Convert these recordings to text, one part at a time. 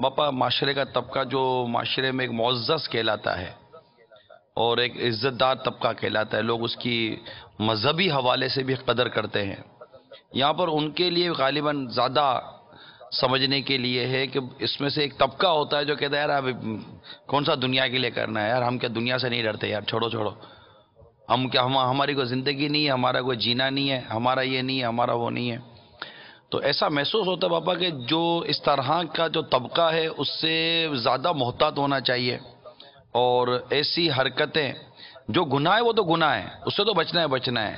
باپا معاشرے کا طبقہ جو معاشرے میں ایک معزز کہلاتا ہے اور ایک عزت دار طبقہ کہلاتا ہے، لوگ اس کی مذہبی حوالے سے بھی قدر کرتے ہیں، یہاں پر ان کے لیے غالباً زیادہ سمجھنے کے لیے ہے کہ اس میں سے ایک طبقہ ہوتا ہے جو کہتا ہے یار اب کون سا دنیا کے لیے کرنا ہے یار، ہم کیا دنیا سے نہیں ڈرتے یار، چھوڑو چھوڑو، ہم کیا ہماری کوئی زندگی نہیں ہے، ہمارا کوئی جینا نہیں ہے، ہمارا یہ نہیں ہے، ہمارا وہ نہیں ہے۔ تو ایسا محسوس ہوتا ہے باپا کہ جو اس طرح کا جو طبقہ ہے اس سے زیادہ محتاط ہونا چاہیے، اور ایسی حرکتیں جو گناہ ہے وہ تو گناہ ہے، اس سے تو بچنا ہے،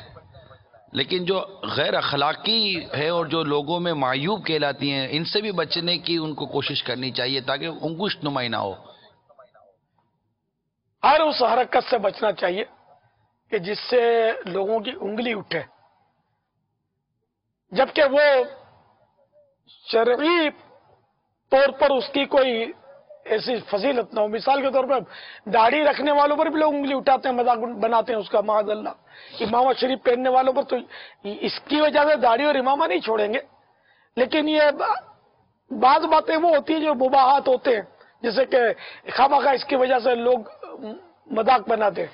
لیکن جو غیر اخلاقی ہے اور جو لوگوں میں معیوب کہلاتی ہیں ان سے بھی بچنے کی ان کو کوشش کرنی چاہیے تاکہ انگشت نمائی نہ ہو۔ ہر اس حرکت سے بچنا چاہیے کہ جس سے لوگوں کی انگلی اٹھے، جبکہ وہ شرعی طور پر اس کی کوئی ایسی فضیلت نہ ہو۔ مثال کے طور پر داڑھی رکھنے والوں پر بھی لوگ انگلی اٹھاتے ہیں، مذاق بناتے ہیں اس کا، معاذ اللہ۔ امامہ شریف پہننے والوں پر تو اس کی وجہ سے داڑھی اور امامہ نہیں چھوڑیں گے، لیکن یہ بعض باتیں وہ ہوتی ہیں جو مباحات ہوتے ہیں، جیسے کہ خواہ اس کی وجہ سے لوگ مذاق بناتے ہیں۔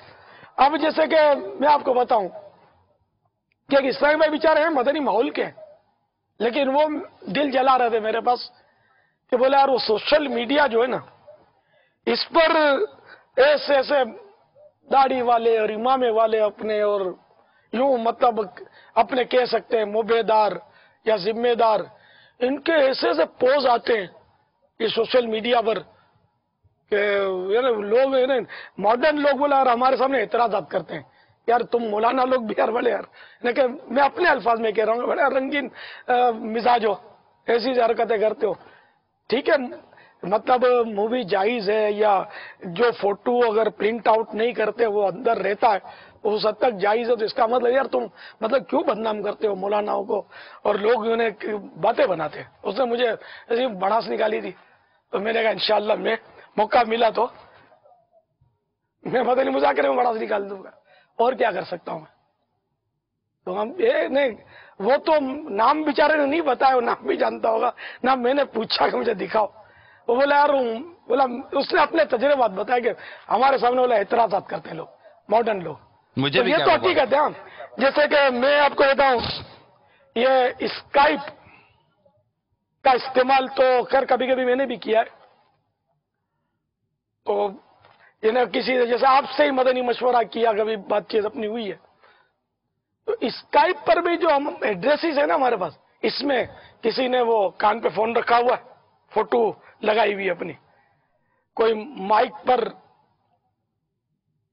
اب جیسے کہ میں آپ کو بتاؤں کہ ایک اسلامی بھائی بیچارے ہیں، مدنی ماحول کے ہیں، لیکن وہ دل جلا رہے تھے میرے پاس کہ بولے یار وہ سوشل میڈیا جو ہے نا، اس پر ایسے داڑھی والے اور امامے والے اپنے، اور یوں مطلب اپنے کہہ سکتے ہیں موبیدار یا ذمہ دار، ان کے ایسے پوز آتے ہیں یہ سوشل میڈیا پر کہ لوگ ماڈرن لوگ بولے یار ہمارے سامنے اعتراضات کرتے ہیں، یار تم مولانا لوگ بھی یار بڑے یار، لیکن میں اپنے الفاظ میں کہہ رہا ہوں بڑے رنگین مزاج ہو، ایسی حرکتیں کرتے ہو، ٹھیک ہے، مطلب مووی جائز ہے، یا جو فوٹو اگر پرنٹ آؤٹ نہیں کرتے وہ اندر رہتا ہے اس حد تک جائز ہے، تو اس کا مطلب یار تم مطلب کیوں بدنام کرتے ہو مولاناؤں کو، اور لوگ انہیں باتیں بناتے ہیں۔ اس نے مجھے ایسی بڑاس نکالی تھی، تو میں نے کہا انشاءاللہ میں موقع ملا تو میں مدنی مذاکرے میں بڑاس نکال دوں گا، اور کیا کر سکتا ہوں میں۔ تو ہم نہیں، وہ تو نام بیچارے نے نہیں بتایا، وہ نام بھی جانتا ہوگا، نہ میں نے پوچھا کہ مجھے دکھاؤ، وہ بولا یار بولا اس نے اپنے تجربات بتایا کہ ہمارے سامنے بولا اعتراضات کرتے ہیں لوگ، ماڈرن لوگ، مجھے بھی یہ تو حقیقت ہے۔ جیسے کہ میں آپ کو بتاؤں، یہ اسکائپ کا استعمال تو خیر کبھی کبھی میں نے بھی کیا ہے، تو کسی جیسے آپ سے ہی مدنی مشورہ کیا، کبھی بات چیت اپنی ہوئی ہے، تو اسکائپ پر بھی جو ہم ایڈریسز ہیں نا ہمارے پاس، اس میں کسی نے وہ کان پہ فون رکھا ہوا ہے، فوٹو لگائی ہوئی اپنی، کوئی مائک پر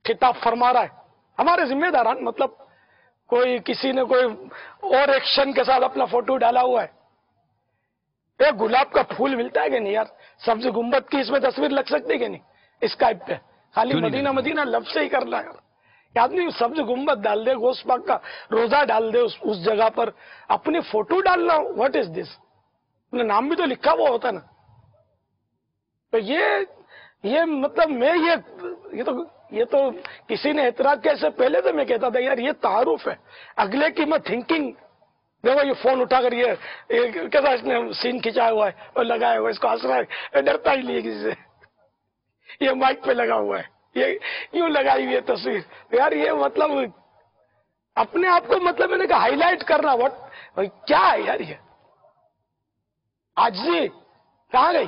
خطاب فرما رہا ہے، ہمارے ذمہ داران مطلب کوئی کسی نے کوئی اور ایکشن کے ساتھ اپنا فوٹو ڈالا ہوا ہے، ایک گلاب کا پھول ملتا ہے کہ نہیں یار، سبز گنبد کی اس میں تصویر لگ سکتی ہے کہ نہیں اسکائپ پہ، خالی مدینہ مدینہ لفظ سے ہی کرنا ہے، آدمی سبز گنبد ڈال دے، غوث پاک کا روزہ ڈال دے اس جگہ پر، اپنی فوٹو ڈالنا، واٹ از دس، نام بھی تو لکھا ہوا ہوتا نا۔ تو یہ مطلب میں یہ تو کسی نے اعتراض کیا، اس سے پہلے تو میں کہتا تھا یار یہ تعارف ہے، اگلے کی میں تھنکنگ، دیکھو یہ فون اٹھا کر یہ کیسا اس نے سین کھچایا ہوا ہے اور لگایا ہوا ہے، اس کو ہنس رہا ہے، ڈرتا ہی نہیں ہے کسی سے، یہ مائک پہ لگا ہوا ہے، یہ یوں لگائی ہوئی ہے تصویر، یار یہ مطلب اپنے آپ کو مطلب میں نے کہا ہائی لائٹ کرنا، کیا ہے یار یہ عاجزی کہاں گئی،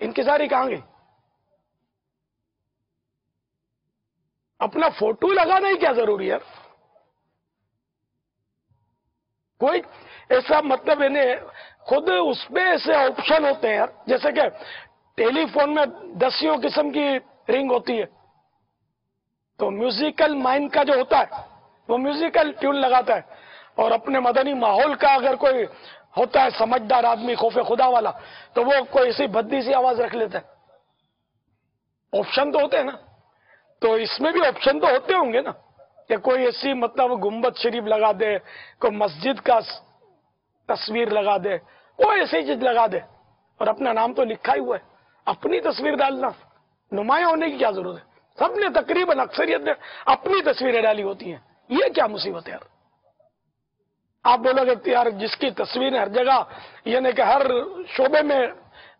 انکساری کہاں گئی، اپنا فوٹو لگانا ہی کیا ضروری ہے، کوئی ایسا مطلب خود اس پہ ایسے آپشن ہوتے ہیں یار، جیسے کہ ٹیلی فون میں 10 قسم کی رنگ ہوتی ہے، تو میوزیکل مائنڈ کا جو ہوتا ہے وہ میوزیکل ٹیون لگاتا ہے، اور اپنے مدنی ماحول کا اگر کوئی ہوتا ہے سمجھدار آدمی خوف خدا والا، تو وہ کوئی ایسی بدی سی آواز رکھ لیتا ہے۔ آپشن تو ہوتے ہیں نا، تو اس میں بھی آپشن تو ہوتے ہوں گے نا، کہ کوئی ایسی مطلب گنبد شریف لگا دے، کوئی مسجد کا تصویر لگا دے، کوئی ایسی چیز لگا دے، اور اپنا نام تو لکھا ہی ہوا ہے، اپنی تصویر ڈالنا، نمایاں ہونے کی کیا ضرورت ہے، سب نے تقریباً اکثریت نے اپنی تصویریں ڈالی ہوتی ہیں، یہ کیا مصیبت ہے یار۔ آپ بولو گے یار جس کی تصویریں ہر جگہ، یعنی کہ ہر شعبے میں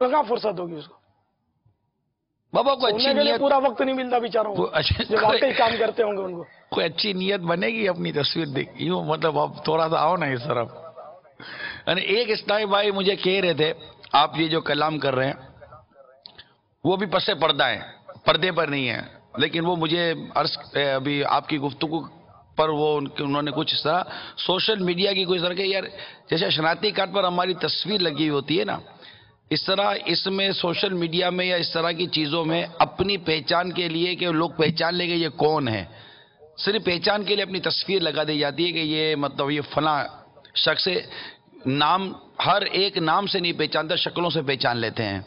تو کہاں فرصت ہوگی اس کو؟ بابا کوئی اچھی کے لیے نیت، پورا وقت نہیں ملتا بیچاروں کو جو واقعی کام کرتے ہوں گے ان کو. کوئی اچھی نیت بنے گی اپنی تصویر دیکھ یوں، مطلب اب تھوڑا سا آؤ نا اس طرف. یعنی ایک اسلامی بھائی مجھے کہہ رہے تھے آپ یہ جو کلام کر رہے ہیں وہ بھی پس پردہ ہے، پردے پر نہیں ہے، لیکن وہ مجھے ابھی آپ کی گفتگو پر وہ انہوں نے کچھ اس طرح سوشل میڈیا کی کوئی طرح کہ یار جیسے شناختی کارڈ پر ہماری تصویر لگی ہوتی ہے نا، اس طرح اس میں سوشل میڈیا میں یا اس طرح کی چیزوں میں اپنی پہچان کے لیے کہ لوگ پہچان لیں گے یہ کون ہے، صرف پہچان کے لیے اپنی تصویر لگا دی جاتی ہے کہ یہ مطلب یہ فلاں شخص ہے. نام ہر ایک نام سے نہیں پہچانتا، شکلوں سے پہچان لیتے ہیں.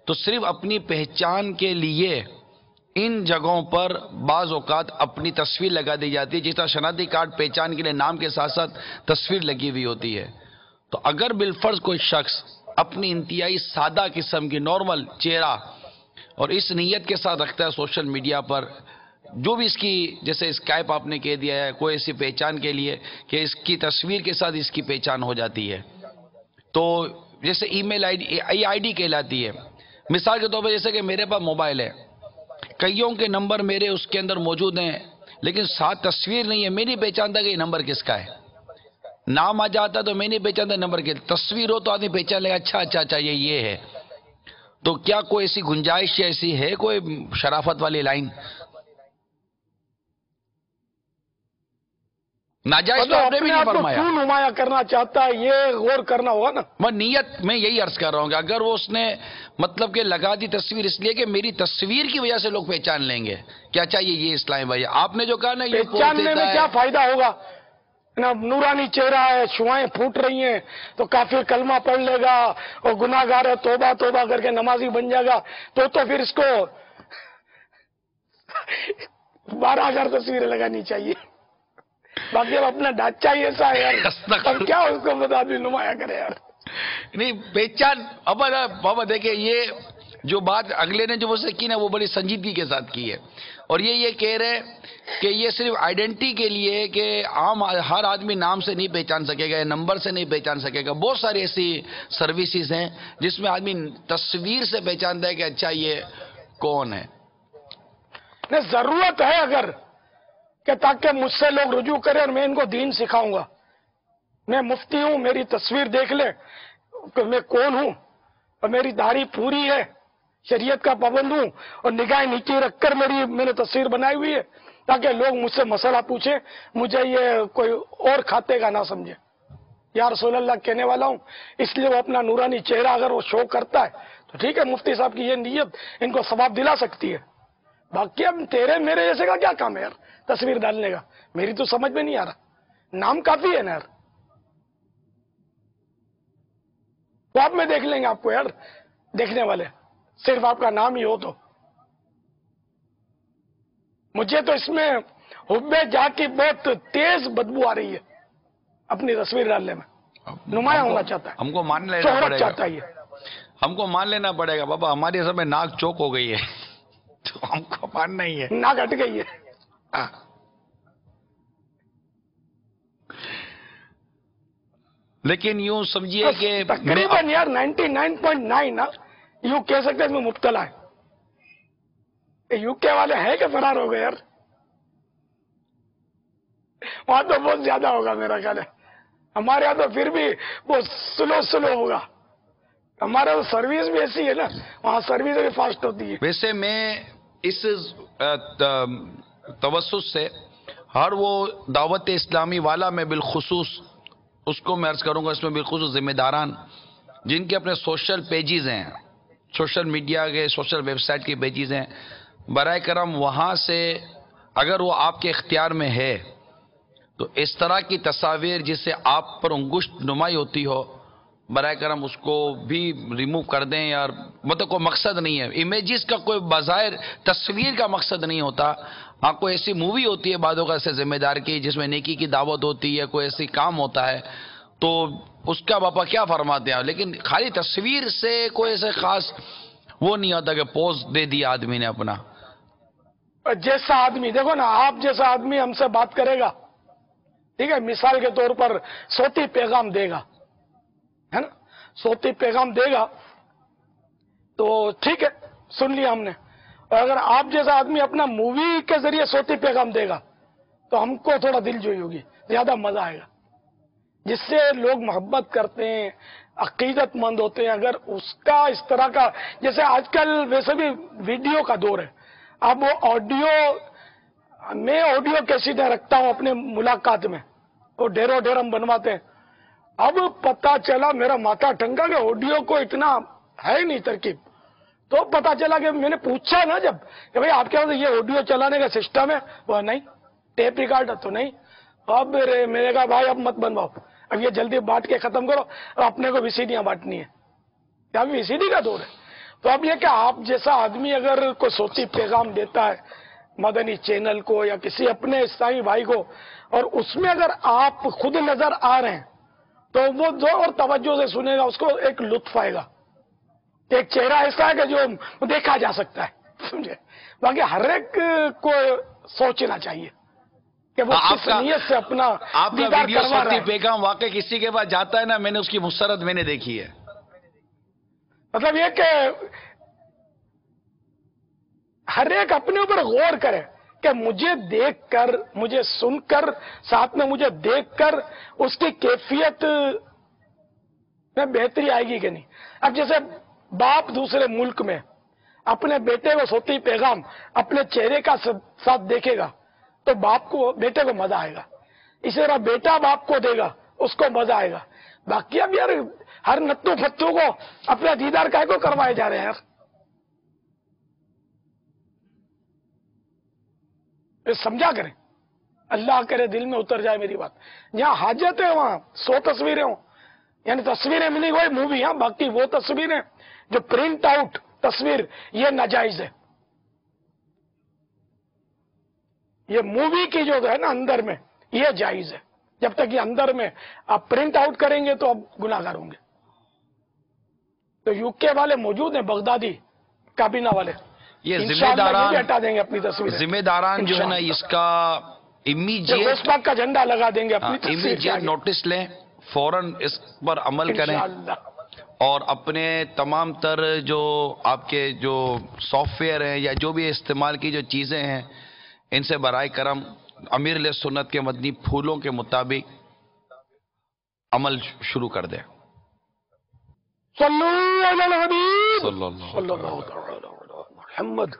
تو صرف اپنی پہچان کے لیے ان جگہوں پر بعض اوقات اپنی تصویر لگا دی جاتی ہے، جس طرح شناختی کارڈ پہچان کے لیے نام کے ساتھ ساتھ تصویر لگی ہوئی ہوتی ہے. تو اگر بالفرض کوئی شخص اپنی انتہائی سادہ قسم کی نارمل چہرہ اور اس نیت کے ساتھ رکھتا ہے سوشل میڈیا پر جو بھی اس کی جیسے اسکائپ آپ نے کہہ دیا ہے کوئی ایسی پہچان کے لیے کہ اس کی تصویر کے ساتھ اس کی پہچان ہو جاتی ہے، تو جیسے ای میل آئی ڈی کہلاتی ہے. مثال کے طور پر جیسے کہ میرے پاس موبائل ہے، کئیوں کے نمبر میرے اس کے اندر موجود ہیں لیکن ساتھ تصویر نہیں ہے، میں نہیں پہچانتا کہ یہ نمبر کس کا ہے. نام آ جاتا تو میں نہیں پہچانتا نمبر کے، تصویر ہو تو آدمی پہچان لے گا اچھا اچھا اچھا یہ ہے. تو کیا کوئی ایسی گنجائش یا ایسی ہے کوئی شرافت والی لائن؟ ناجائز تو آپ نے بھی نہیں فرمایا. کیوں نمایاں کرنا چاہتا ہے یہ غور کرنا ہوگا نا. میں نیت میں یہی عرض کر رہا ہوں کہ اگر وہ اس نے مطلب کہ لگا دی تصویر اس لیے کہ میری تصویر کی وجہ سے لوگ پہچان لیں گے کیا چاہیے یہ اسلامی بھائی آپ نے جو کہا نا یہ پہچاننے میں کیا فائدہ ہوگا نا؟ نورانی چہرہ ہے، شعائیں پھوٹ رہی ہیں تو کافر کلمہ پڑھ لے گا اور گناہ گار ہے توبہ توبہ کر کے نمازی بن جائے گا تو پھر اس کو 12,000 تصویریں لگانی چاہیے. باقی اب اپنا ڈھانچہ ہی ایسا ہے یار، اب کیا اس کو بتا بھی نمایاں کرے یار. نہیں پہچان بابا دیکھیں یہ جو بات اگلے نے جو مجھ سے کی نا وہ بڑی سنجیدگی کے ساتھ کی ہے اور یہ کہہ رہے کہ یہ صرف آئیڈینٹی کے لیے کہ عام ہر آدمی نام سے نہیں پہچان سکے گا، نمبر سے نہیں پہچان سکے گا. بہت ساری ایسی سروسز ہیں جس میں آدمی تصویر سے پہچانتا ہے کہ اچھا یہ کون ہے. ضرورت ہے اگر کہ تاکہ مجھ سے لوگ رجوع کریں اور میں ان کو دین سکھاؤں گا. میں مفتی ہوں، میری تصویر دیکھ لیں کہ میں کون ہوں اور میری داڑھی پوری ہے، شریعت کا پابند ہوں اور نگاہیں نیچے رکھ کر میں نے تصویر بنائی ہوئی ہے تاکہ لوگ مجھ سے مسئلہ پوچھیں مجھے یہ کوئی اور کھاتے کا نہ سمجھے. یا رسول اللہ کہنے والا ہوں، اس لیے وہ اپنا نورانی چہرہ اگر وہ شو کرتا ہے تو ٹھیک ہے، مفتی صاحب کی یہ نیت ان کو ثواب دلا سکتی ہے. باقی اب تیرے میرے جیسے کا کیا کام ہے یار تصویر ڈالنے کا؟ میری تو سمجھ میں نہیں آ رہا. نام کافی ہے نا یار، وہ آپ میں دیکھ لیں گے آپ کو یار دیکھنے والے، صرف آپ کا نام ہی ہو تو. مجھے تو اس میں حب جا کی بہت تیز بدبو آ رہی ہے اپنی تصویر ڈالنے میں. نمایاں ہونا چاہتا ہے، ہم کو مان لینا پڑے گا، چاہتا ہے ہم کو مان لینا پڑے گا بابا. ہماری سب میں ناک چوک ہو گئی ہے تو ہم کو ماننا ہی ہے. ناک ہٹ گئی ہے. لیکن یوں سمجھیے کہ تقریباً یار 99.9 یوں کہہ سکتے ہیں میں مبتلا ہے. یو کے والے ہیں کہ فرار ہو گئے یار؟ وہاں تو بہت زیادہ ہوگا میرا خیال ہے. ہمارے یہاں تو پھر بھی وہ سلو ہوگا. ہمارا سروس بھی ایسی ہے نا، وہاں سروس بھی فاسٹ ہوتی ہے. ویسے میں اس توسط سے ہر وہ دعوت اسلامی والا میں بالخصوص اس کو میں عرض کروں گا، اس میں بالخصوص ذمہ داران جن کے اپنے سوشل پیجز ہیں، سوشل میڈیا کے سوشل ویب سائٹ کے پیجز ہیں، برائے کرم وہاں سے اگر وہ آپ کے اختیار میں ہے تو اس طرح کی تصاویر جس سے آپ پر انگشت نمائی ہوتی ہو برائے کرم اس کو بھی ریموو کر دیں. یار مطلب کوئی مقصد نہیں ہے، امیجز کا کوئی بظاہر تصویر کا مقصد نہیں ہوتا. ہاں کوئی ایسی مووی ہوتی ہے بعدوں کا ایسے ذمہ دار کی جس میں نیکی کی دعوت ہوتی ہے، کوئی ایسی کام ہوتا ہے تو اس کا باپا کیا فرماتے ہیں. لیکن خالی تصویر سے کوئی ایسے خاص وہ نہیں ہوتا کہ پوز دے دیا آدمی نے اپنا. جیسا آدمی دیکھو نا، آپ جیسا آدمی ہم سے بات کرے گا ٹھیک ہے، مثال کے طور پر صوتی پیغام دے گا ہے نا، صوتی پیغام دے گا تو ٹھیک ہے، سن لیا ہم نے. اور اگر آپ جیسا آدمی اپنا مووی کے ذریعے صوتی پیغام دے گا تو ہم کو تھوڑا دل جوئی ہوگی، زیادہ مزہ آئے گا. جس سے لوگ محبت کرتے ہیں، عقیدت مند ہوتے ہیں، اگر اس کا اس طرح کا، جیسے آج کل ویسے بھی ویڈیو کا دور ہے، اب وہ آڈیو، میں آڈیو کیسٹیں رکھتا ہوں اپنے ملاقات میں، وہ ڈھیروں ڈھیر ہم بنواتے ہیں. اب پتا چلا میرا ماتھا ٹھنکا کہ آڈیو کو اتنا ہے نہیں ترکیب. تو پتا چلا کہ میں نے پوچھا نا جب کہ بھئی آپ کے پاس یہ آڈیو چلانے کا سسٹم ہے؟ وہ نہیں. ٹیپ ریکارڈر تو نہیں. اب میں نے کہا بھائی اب مت بنواؤ، اب یہ جلدی بانٹ کے ختم کرو، اور اپنے کو ویسیڈیاں بانٹنی ہے. اب ویسیڈی کا دور ہے. تو اب یہ کہ آپ جیسا آدمی اگر کوئی صوتی پیغام دیتا ہے مدنی چینل کو یا کسی اپنے اسلامی بھائی کو، اور اس میں اگر آپ خود نظر آ رہے ہیں تو وہ جو اور توجہ سے سنے گا اس کو ایک لطف آئے گا. ایک چہرہ ایسا ہے کہ جو دیکھا جا سکتا ہے، سمجھے. باقی ہر ایک کو سوچنا چاہیے کہ وہ کس نیت سے اپنا آپ کا دیدار ویڈیو کروا رہا صوتی ہے. پیغام واقعی کسی کے پاس جاتا ہے نا، میں نے اس کی مسترد میں نے دیکھی ہے. مطلب یہ کہ ہر ایک اپنے اوپر غور کرے کہ مجھے دیکھ کر، مجھے سن کر، ساتھ میں مجھے دیکھ کر اس کی کیفیت میں بہتری آئے گی کہ نہیں. اب جیسے باپ دوسرے ملک میں اپنے بیٹے کو صوتی پیغام اپنے چہرے کا ساتھ دیکھے گا تو باپ کو، بیٹے کو مزہ آئے گا. اسی طرح بیٹا باپ کو دے گا، اس کو مزہ آئے گا. باقی اب یار ہر نتو فتو کو اپنا دیدار کائے کو کروائے جا رہے ہیں یار. سمجھا کریں، اللہ کرے دل میں اتر جائے میری بات. جہاں حاجت ہے وہاں 100 تصویریں ہوں، یعنی تصویریں ملی ہوئی مووی، ہاں باقی وہ تصویریں جو پرنٹ آؤٹ تصویر یہ ناجائز ہے. یہ مووی کی جو ہے نا اندر میں یہ جائز ہے. جب تک یہ اندر میں آپ پرنٹ آؤٹ کریں گے تو آپ گناہگار ہوں گے. تو یو کے والے موجود ہیں، بغدادی کابینہ والے، یہ انشاءاللہ یہ بھی ہٹا دیں گے اپنی تصویریں. ذمہ داران جو ہے نا اس کا غوث پاک کا جھنڈا لگا دیں گے اپنی تصویر کے امیجیٹ آگے. نوٹس لیں، فوراً اس پر عمل کریں، انشاءاللہ. اور اپنے تمام تر جو آپ کے جو سافٹ ویئر ہیں یا جو بھی استعمال کی جو چیزیں ہیں ان سے برائے کرم امیر علیہ سنت کے مدنی پھولوں کے مطابق عمل شروع کر دیں. صلو علی الحبیب صلی اللہ صلی اللہ علیہ وسلم محمد.